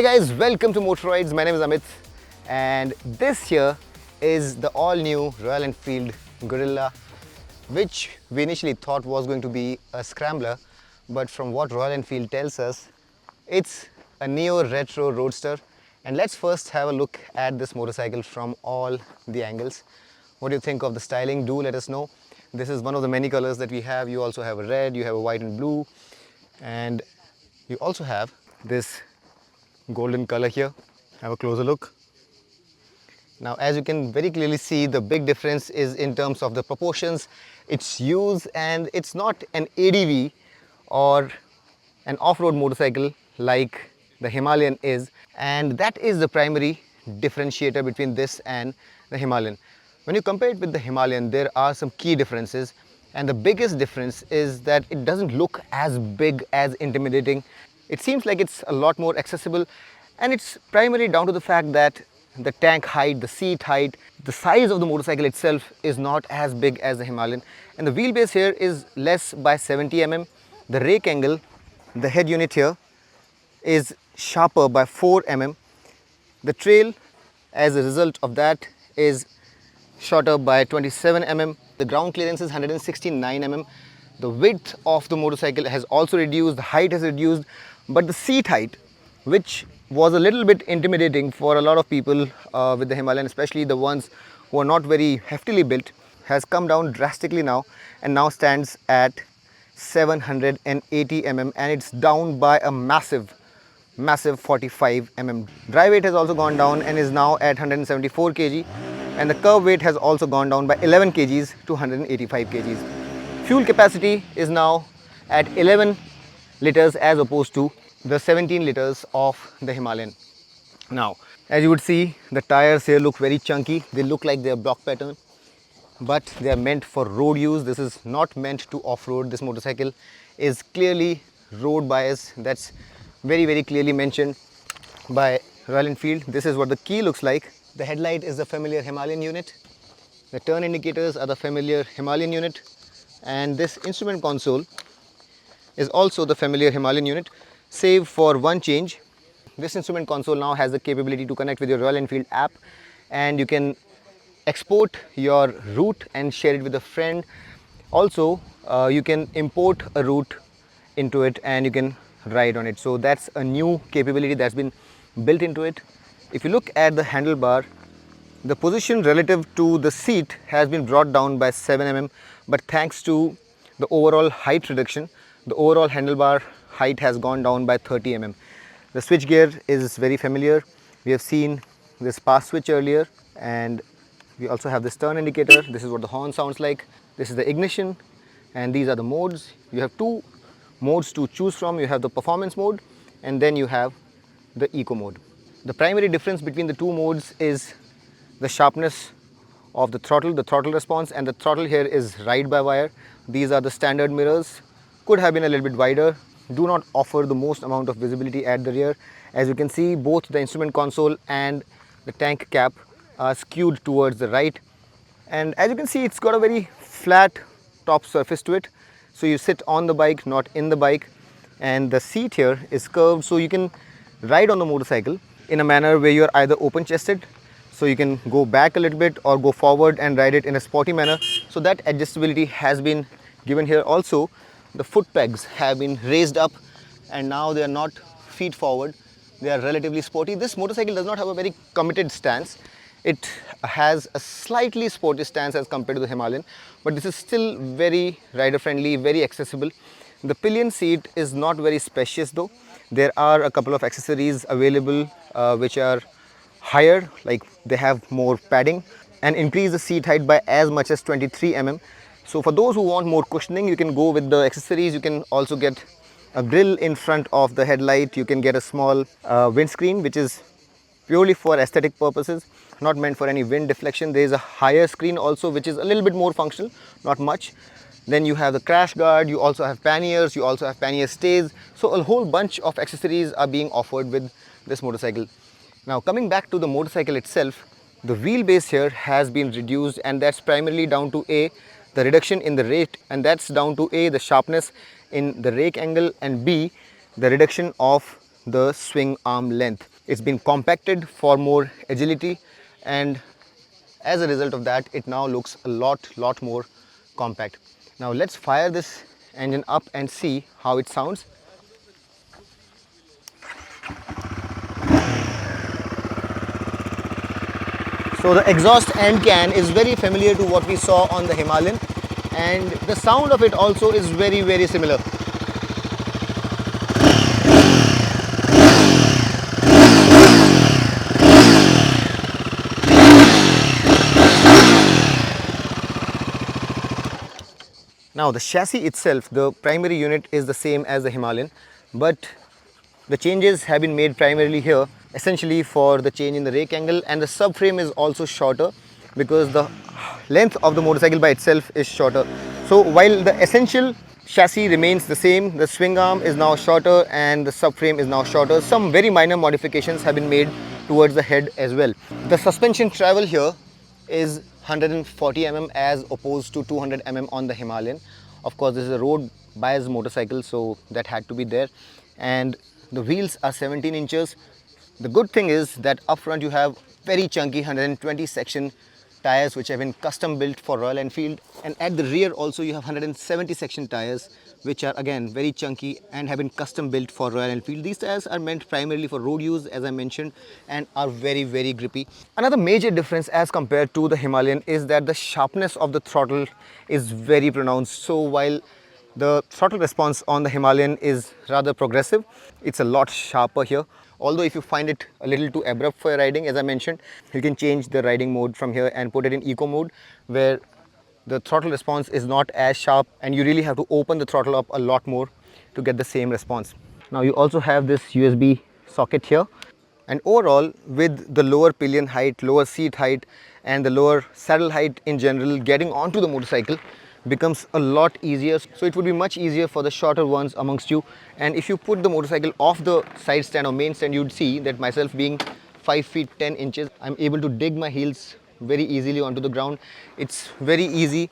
guys, welcome to Motoroids. My name is Amit and this here is the all-new Royal Enfield Guerrilla, which we initially thought was going to be a scrambler, but from what Royal Enfield tells us, it's a neo-retro roadster. And let's first have a look at this motorcycle from all the angles. What do you think of the styling? Do let us know. This is one of the many colors that we have. You also have a red, you have a white and blue, and you also have this golden color here. Have a closer look. Now, as you can very clearly see, the big difference is in terms of the proportions, its use, and it's not an ADV or an off-road motorcycle like the Himalayan is, and that is the primary differentiator between this and the Himalayan. When you compare it with the Himalayan, there are some key differences, and the biggest difference is that it doesn't look as big, as intimidating. It seems like it's a lot more accessible, and it's primarily down to the fact that the tank height, the seat height, the size of the motorcycle itself is not as big as the Himalayan, and the wheelbase here is less by 70 mm. The rake angle, the head unit here, is sharper by 4 mm. The trail, as a result of that, is shorter by 27 mm. The ground clearance is 169 mm. The width of the motorcycle has also reduced, the height has reduced, but the seat height, which was a little bit intimidating for a lot of people with the Himalayan, especially the ones who are not very heftily built, has come down drastically now and now stands at 780 mm, and it's down by a massive 45 mm. Dry weight has also gone down and is now at 174 kg, and the curb weight has also gone down by 11 kgs to 185 kgs. Fuel capacity is now at 11 liters as opposed to the 17 liters of the Himalayan. Now, as you would see, the tires here look very chunky. They look like they are block pattern, but they are meant for road use. This is not meant to off-road. This motorcycle is clearly road bias. That's very clearly mentioned by Royal Enfield. This is what the key looks like. The headlight is the familiar Himalayan unit. The turn indicators are the familiar Himalayan unit, and this instrument console is also the familiar Himalayan unit, save for one change. This instrument console now has the capability to connect with your Royal Enfield app, and you can export your route and share it with a friend. Also, you can import a route into it and you can ride on it. So that's a new capability that's been built into it. If you look at the handlebar, the position relative to the seat has been brought down by 7 mm, but thanks to the overall height reduction, the overall handlebar height has gone down by 30 mm. The switch gear is very familiar. We have seen this pass switch earlier, and we also have this turn indicator. This is what the horn sounds like. This is the ignition, and these are the modes. You have two modes to choose from. You have the performance mode, and then you have the eco mode. The primary difference between the two modes is the sharpness of the throttle response, and the throttle here is ride-by-wire. These are the standard mirrors. Could have been a little bit wider. Do not offer the most amount of visibility at the rear. As you can see, both the instrument console and the tank cap are skewed towards the right, and as you can see, it's got a very flat top surface to it, so you sit on the bike, not in the bike, and the seat here is curved, so you can ride on the motorcycle in a manner where you're either open chested, so you can go back a little bit, or go forward and ride it in a sporty manner. So that adjustability has been given here. Also, the foot pegs have been raised up, and now they are not feet forward, they are relatively sporty. This motorcycle does not have a very committed stance. It has a slightly sporty stance as compared to the Himalayan, but this is still very rider friendly, very accessible. The pillion seat is not very spacious though. There are a couple of accessories available which are higher, like they have more padding and increase the seat height by as much as 23 mm. So for those who want more cushioning, you can go with the accessories. You can also get a grille in front of the headlight. You can get a small windscreen, which is purely for aesthetic purposes, not meant for any wind deflection. There is a higher screen also, which is a little bit more functional, not much. Then you have the crash guard, you also have panniers, you also have pannier stays. So a whole bunch of accessories are being offered with this motorcycle. Now, coming back to the motorcycle itself, the wheelbase here has been reduced, and that's primarily down to A, the reduction in the rate, and that's down to A, the sharpness in the rake angle, and B, the reduction of the swing arm length. It's been compacted for more agility, and as a result of that, it now looks a lot more compact. Now let's fire this engine up and see how it sounds. So the exhaust end can is very familiar to what we saw on the Himalayan, and the sound of it also is very similar. Now the chassis itself, the primary unit is the same as the Himalayan, but the changes have been made primarily here, essentially for the change in the rake angle, and the subframe is also shorter because the length of the motorcycle by itself is shorter. So while the essential chassis remains the same, the swing arm is now shorter and the subframe is now shorter. Some very minor modifications have been made towards the head as well. The suspension travel here is 140 mm as opposed to 200 mm on the Himalayan. Of course, this is a road biased motorcycle, so that had to be there. And the wheels are 17 inches. The good thing is that up front you have very chunky 120 section tires which have been custom built for Royal Enfield, and at the rear also you have 170 section tires which are again very chunky and have been custom built for Royal Enfield. These tires are meant primarily for road use, as I mentioned, and are very grippy. Another major difference as compared to the Himalayan is that the sharpness of the throttle is very pronounced. So while the throttle response on the Himalayan is rather progressive, it's a lot sharper here. Although if you find it a little too abrupt for your riding, as I mentioned, you can change the riding mode from here and put it in eco mode, where the throttle response is not as sharp and you really have to open the throttle up a lot more to get the same response. Now you also have this USB socket here, and overall with the lower pillion height, lower seat height and the lower saddle height in general, getting onto the motorcycle becomes a lot easier. So it would be much easier for the shorter ones amongst you. And if you put the motorcycle off the side stand or main stand, you'd see that myself being 5 feet 10 inches, I'm able to dig my heels very easily onto the ground. It's very easy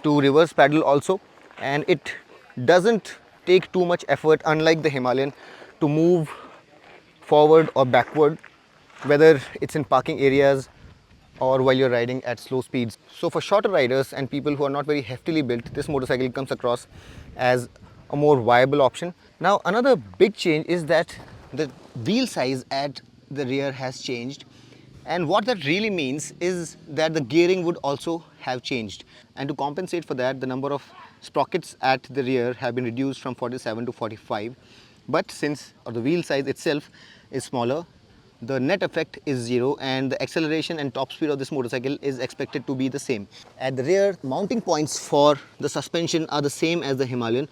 to reverse paddle also, and it doesn't take too much effort, unlike the Himalayan, to move forward or backward, whether it's in parking areas or while you're riding at slow speeds. So for shorter riders and people who are not very heftily built, this motorcycle comes across as a more viable option. Now another big change is that the wheel size at the rear has changed, and what that really means is that the gearing would also have changed, and to compensate for that, the number of sprockets at the rear have been reduced from 47 to 45. But since the wheel size itself is smaller, the net effect is zero, and the acceleration and top speed of this motorcycle is expected to be the same. At the rear, mounting points for the suspension are the same as the Himalayan,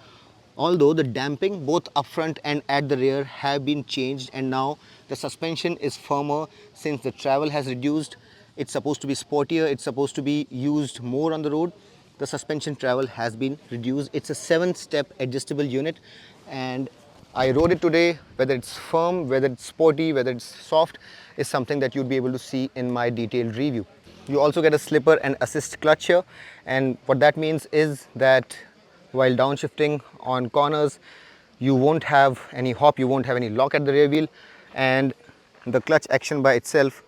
although the damping both up front and at the rear have been changed, and now the suspension is firmer since the travel has reduced. It's supposed to be sportier, it's supposed to be used more on the road. The suspension travel has been reduced. It's a 7-step adjustable unit, and I rode it today. Whether it's firm, whether it's sporty, whether it's soft, is something that you'd be able to see in my detailed review. You also get a slipper and assist clutch here, and what that means is that while downshifting on corners, you won't have any hop, you won't have any lock at the rear wheel, and the clutch action by itself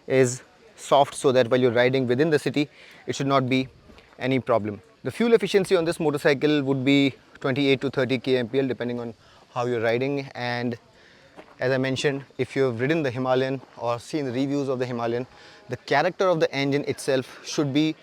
is soft, so that while you're riding within the city, it should not be any problem. The fuel efficiency on this motorcycle would be 28 to 30 kmpl depending on how you're riding, and as I mentioned, if you've ridden the Himalayan or seen the reviews of the Himalayan, the character of the engine itself should be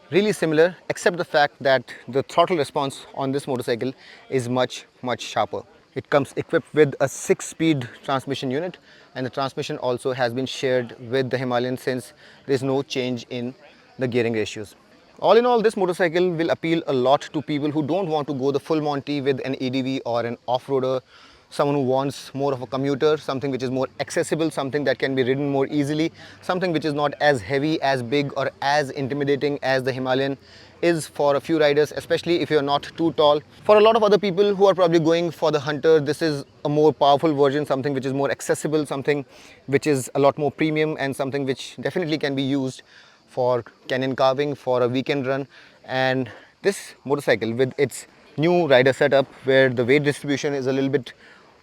really similar, except the fact that the throttle response on this motorcycle is much sharper. It comes equipped with a 6-speed transmission unit, and the transmission also has been shared with the Himalayan since there is no change in the gearing ratios. All in all, this motorcycle will appeal a lot to people who don't want to go the full Monty with an ADV or an off-roader, someone who wants more of a commuter, something which is more accessible, something that can be ridden more easily, something which is not as heavy, as big or as intimidating as the Himalayan is for a few riders, especially if you're not too tall. For a lot of other people who are probably going for the Hunter, this is a more powerful version, something which is more accessible, something which is a lot more premium, and something which definitely can be used for canyon carving, for a weekend run. And this motorcycle, with its new rider setup where the weight distribution is a little bit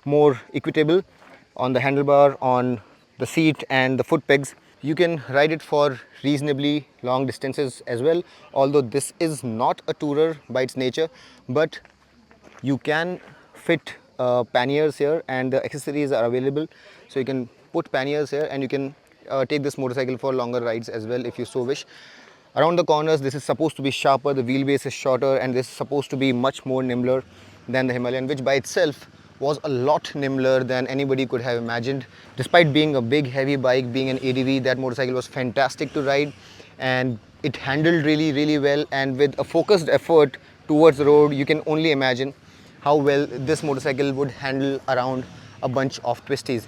more equitable on the handlebar, on the seat and the foot pegs. You can ride it for reasonably long distances as well, although this is not a tourer by its nature, but you can fit panniers here, and the accessories are available, so you can put panniers here and you can take this motorcycle for longer rides as well if you so wish. Around the corners, this is supposed to be sharper, the wheelbase is shorter, and this is supposed to be much more nimbler than the Himalayan, which by itself was a lot nimbler than anybody could have imagined. Despite being a big heavy bike, being an ADV, that motorcycle was fantastic to ride, and it handled really well, and with a focused effort towards the road, you can only imagine how well this motorcycle would handle around a bunch of twisties.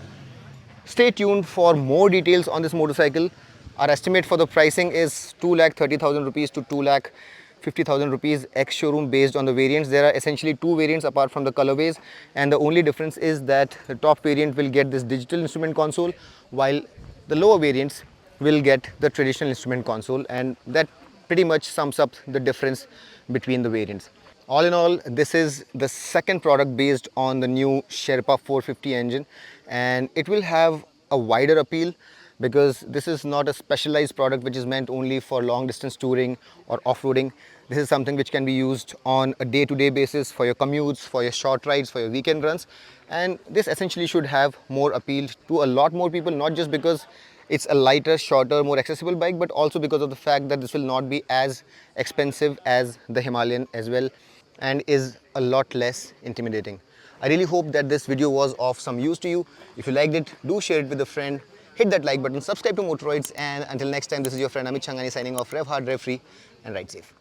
Stay tuned for more details on this motorcycle. Our estimate for the pricing is 2,30,000 rupees to 2,50,000 rupees ex-showroom based on the variants. There are essentially two variants apart from the colorways, and the only difference is that the top variant will get this digital instrument console, while the lower variants will get the traditional instrument console, and that pretty much sums up the difference between the variants. All in all, this is the second product based on the new Sherpa 450 engine, and it will have a wider appeal because this is not a specialized product which is meant only for long distance touring or off-roading. This is something which can be used on a day-to-day basis for your commutes, for your short rides, for your weekend runs, and this essentially should have more appeal to a lot more people, not just because it's a lighter, shorter, more accessible bike, but also because of the fact that this will not be as expensive as the Himalayan as well, and is a lot less intimidating. I really hope that this video was of some use to you. If you liked it, do share it with a friend, hit that like button, subscribe to Motoroids, and until next time, this is your friend Amit Changani signing off. Rev hard, rev free, and ride safe.